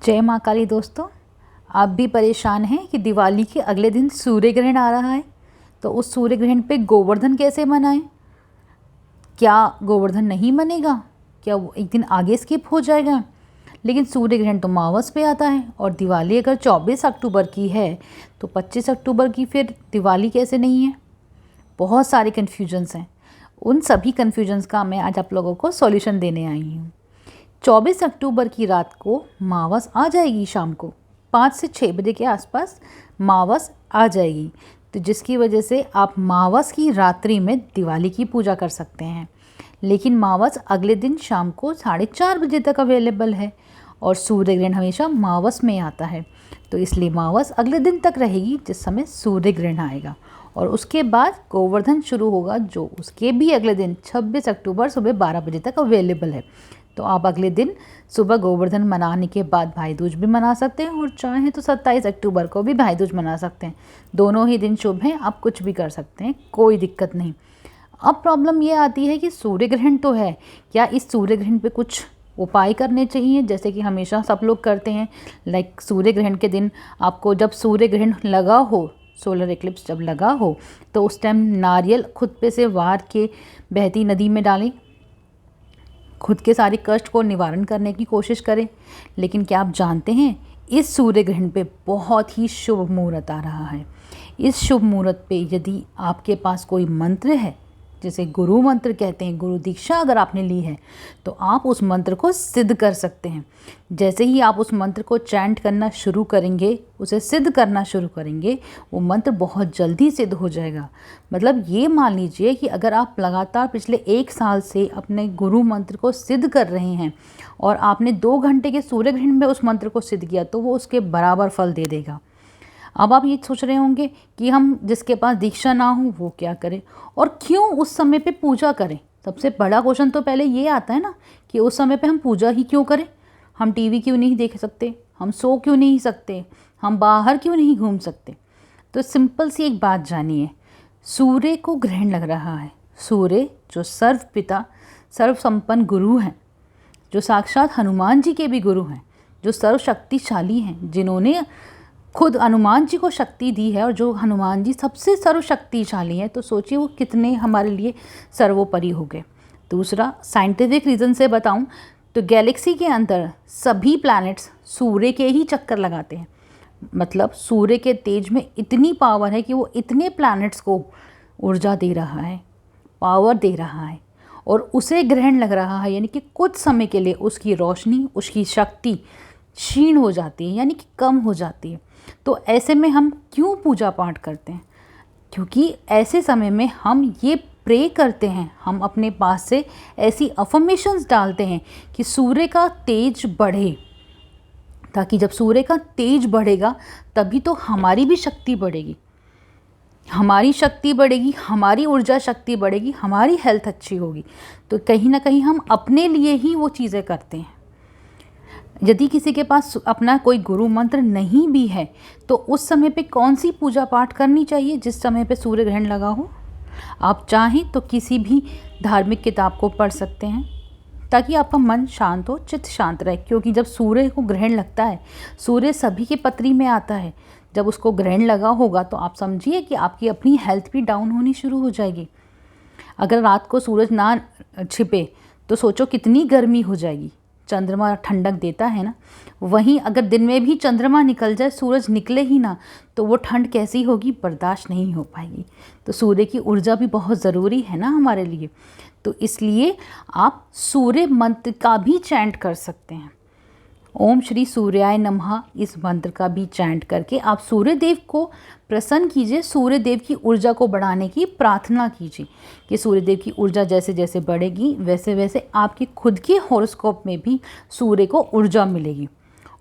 जय माँ काली दोस्तों। आप भी परेशान हैं कि दिवाली के अगले दिन सूर्य ग्रहण आ रहा है, तो उस सूर्य ग्रहण पे गोवर्धन कैसे मनाएं? क्या गोवर्धन नहीं मनेगा? क्या वो एक दिन आगे स्किप हो जाएगा? लेकिन सूर्य ग्रहण तो अमावस पे आता है और दिवाली अगर 24 अक्टूबर की है तो 25 अक्टूबर की फिर दिवाली कैसे नहीं है? बहुत सारे कन्फ्यूजन्स हैं। उन सभी कन्फ्यूजन्स का मैं आज आप लोगों को सॉल्यूशन देने आई हूँ। 24 अक्टूबर की रात को अमावस आ जाएगी, शाम को 5 से 6 बजे के आसपास अमावस आ जाएगी, तो जिसकी वजह से आप अमावस की रात्रि में दिवाली की पूजा कर सकते हैं। लेकिन अमावस अगले दिन शाम को 4:30 बजे तक अवेलेबल है और सूर्य ग्रहण हमेशा अमावस में आता है, तो इसलिए अमावस अगले दिन तक रहेगी जिस समय सूर्य ग्रहण आएगा। और उसके बाद गोवर्धन शुरू होगा, जो उसके भी अगले दिन 26 अक्टूबर सुबह 12 बजे तक अवेलेबल है। तो आप अगले दिन सुबह गोवर्धन मनाने के बाद भाई दूज भी मना सकते हैं और चाहें तो 27 अक्टूबर को भी भाई दूज मना सकते हैं। दोनों ही दिन शुभ हैं, आप कुछ भी कर सकते हैं, कोई दिक्कत नहीं। अब प्रॉब्लम ये आती है कि सूर्य ग्रहण तो है, क्या इस सूर्य ग्रहण पे कुछ उपाय करने चाहिए जैसे कि हमेशा सब लोग करते हैं। लाइक सूर्य ग्रहण के दिन आपको जब सूर्य ग्रहण लगा हो, सोलर एक्लिप्स जब लगा हो, तो उस टाइम नारियल खुद पे से वार के बहती नदी में डालें, खुद के सारे कष्ट को निवारण करने की कोशिश करें। लेकिन क्या आप जानते हैं, इस सूर्य ग्रहण पे बहुत ही शुभ मुहूर्त आ रहा है। इस शुभ मुहूर्त पे यदि आपके पास कोई मंत्र है, जैसे गुरु मंत्र कहते हैं, गुरु दीक्षा अगर आपने ली है, तो आप उस मंत्र को सिद्ध कर सकते हैं। जैसे ही आप उस मंत्र को चैंट करना शुरू करेंगे, उसे सिद्ध करना शुरू करेंगे, वो मंत्र बहुत जल्दी सिद्ध हो जाएगा। मतलब ये मान लीजिए कि अगर आप लगातार पिछले 1 साल से अपने गुरु मंत्र को सिद्ध कर रहे हैं और आपने 2 घंटे के सूर्य ग्रहण में उस मंत्र को सिद्ध किया, तो वो उसके बराबर फल दे देगा। अब आप ये सोच रहे होंगे कि हम जिसके पास दीक्षा ना हो वो क्या करे और क्यों उस समय पे पूजा करें। सबसे बड़ा क्वेश्चन तो पहले ये आता है ना कि उस समय पे हम पूजा ही क्यों करें। हम टीवी क्यों नहीं देख सकते, हम सो क्यों नहीं सकते, हम बाहर क्यों नहीं घूम सकते। तो सिंपल सी एक बात जानिए, सूर्य को ग्रहण लग रहा है। सूर्य जो सर्व पिता सर्व संपन्न गुरु हैं, जो साक्षात हनुमान जी के भी गुरु हैं, जो सर्वशक्तिशाली हैं, जिन्होंने खुद हनुमान जी को शक्ति दी है और जो हनुमान जी सबसे सर्वशक्तिशाली हैं, तो सोचिए वो कितने हमारे लिए सर्वोपरि हो गए। दूसरा, साइंटिफिक रीज़न से बताऊं तो गैलेक्सी के अंदर सभी प्लैनेट्स सूर्य के ही चक्कर लगाते हैं। मतलब सूर्य के तेज में इतनी पावर है कि वो इतने प्लैनेट्स को ऊर्जा दे रहा है, पावर दे रहा है, और उसे ग्रहण लग रहा है, यानी कि कुछ समय के लिए उसकी रोशनी, उसकी शक्ति क्षीण हो जाती है, यानी कि कम हो जाती है। तो ऐसे में हम क्यों पूजा पाठ करते हैं? क्योंकि ऐसे समय में हम ये प्रे करते हैं, हम अपने पास से ऐसी अफर्मेशंस डालते हैं कि सूर्य का तेज बढ़े, ताकि जब सूर्य का तेज बढ़ेगा तभी तो हमारी भी शक्ति बढ़ेगी, हमारी शक्ति बढ़ेगी, हमारी ऊर्जा शक्ति बढ़ेगी, हमारी हेल्थ अच्छी होगी। तो कहीं ना कहीं हम अपने लिए ही वो चीज़ें करते हैं। यदि किसी के पास अपना कोई गुरु मंत्र नहीं भी है, तो उस समय पे कौन सी पूजा पाठ करनी चाहिए जिस समय पे सूर्य ग्रहण लगा हो? आप चाहें तो किसी भी धार्मिक किताब को पढ़ सकते हैं, ताकि आपका मन शांत हो, चित्त शांत रहे। क्योंकि जब सूर्य को ग्रहण लगता है, सूर्य सभी के पत्री में आता है, जब उसको ग्रहण लगा होगा तो आप समझिए कि आपकी अपनी हेल्थ भी डाउन होनी शुरू हो जाएगी। अगर रात को सूरज ना छिपे तो सोचो कितनी गर्मी हो जाएगी। चंद्रमा ठंडक देता है ना, वहीं अगर दिन में भी चंद्रमा निकल जाए, सूरज निकले ही ना, तो वो ठंड कैसी होगी, बर्दाश्त नहीं हो पाएगी। तो सूर्य की ऊर्जा भी बहुत ज़रूरी है ना हमारे लिए। तो इसलिए आप सूर्य मंत्र का भी चैंट कर सकते हैं। ओम श्री सूर्याय नमः, इस मंत्र का भी चैंट करके आप सूर्य देव को प्रसन्न कीजिए, सूर्य देव की ऊर्जा को बढ़ाने की प्रार्थना कीजिए कि सूर्य देव की ऊर्जा जैसे जैसे बढ़ेगी वैसे वैसे आपके खुद के हॉरोस्कोप में भी सूर्य को ऊर्जा मिलेगी।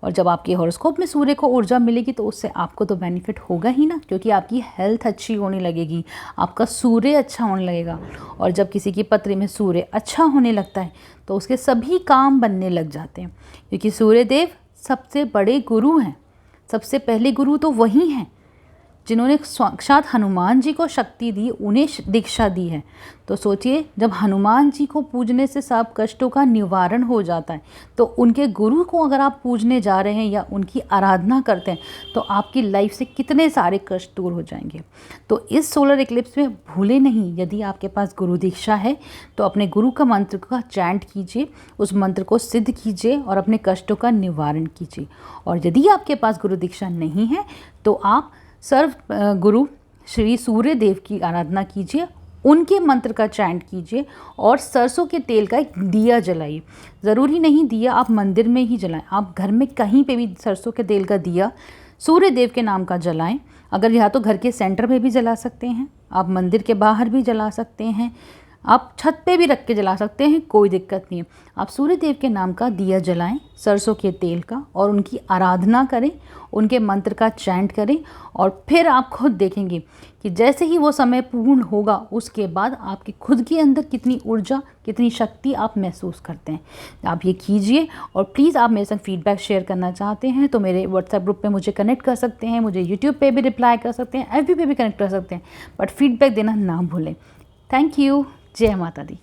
और जब आपके हॉरोस्कोप में सूर्य को ऊर्जा मिलेगी तो उससे आपको तो बेनिफिट होगा ही ना, क्योंकि आपकी हेल्थ अच्छी होने लगेगी, आपका सूर्य अच्छा होने लगेगा। और जब किसी की पत्री में सूर्य अच्छा होने लगता है तो उसके सभी काम बनने लग जाते हैं, क्योंकि सूर्य देव सबसे बड़े गुरु हैं, सबसे पहले गुरु तो वही हैं। जिन्होंने साक्षात हनुमान जी को शक्ति दी, उन्हें दीक्षा दी है। तो सोचिए, जब हनुमान जी को पूजने से सब कष्टों का निवारण हो जाता है, तो उनके गुरु को अगर आप पूजने जा रहे हैं या उनकी आराधना करते हैं तो आपकी लाइफ से कितने सारे कष्ट दूर हो जाएंगे। तो इस सोलर इक्लिप्स में भूले नहीं, यदि आपके पास गुरु दीक्षा है तो अपने गुरु का मंत्र का चैंट कीजिए, उस मंत्र को सिद्ध कीजिए और अपने कष्टों का निवारण कीजिए। और यदि आपके पास गुरु दीक्षा नहीं है तो आप सर्व गुरु श्री सूर्य देव की आराधना कीजिए, उनके मंत्र का चैंट कीजिए और सरसों के तेल का एक दिया जलाइए। ज़रूरी नहीं दिया आप मंदिर में ही जलाएं, आप घर में कहीं पे भी सरसों के तेल का दिया सूर्य देव के नाम का जलाएं। अगर या तो घर के सेंटर में भी जला सकते हैं, आप मंदिर के बाहर भी जला सकते हैं, आप छत पे भी रख के जला सकते हैं, कोई दिक्कत नहीं है। आप सूर्य देव के नाम का दिया जलाएं सरसों के तेल का और उनकी आराधना करें, उनके मंत्र का चैंट करें और फिर आप खुद देखेंगे कि जैसे ही वो समय पूर्ण होगा उसके बाद आपके खुद के अंदर कितनी ऊर्जा, कितनी शक्ति आप महसूस करते हैं। आप ये कीजिए और प्लीज़ आप मेरे साथ फीडबैक शेयर करना चाहते हैं तो मेरे व्हाट्सएप ग्रुप पे मुझे कनेक्ट कर सकते हैं, मुझे यूट्यूब पे भी रिप्लाई कर सकते हैं, FB पे भी कनेक्ट कर सकते हैं, बट फीडबैक देना ना भूलें। Thank you. जय माता दी।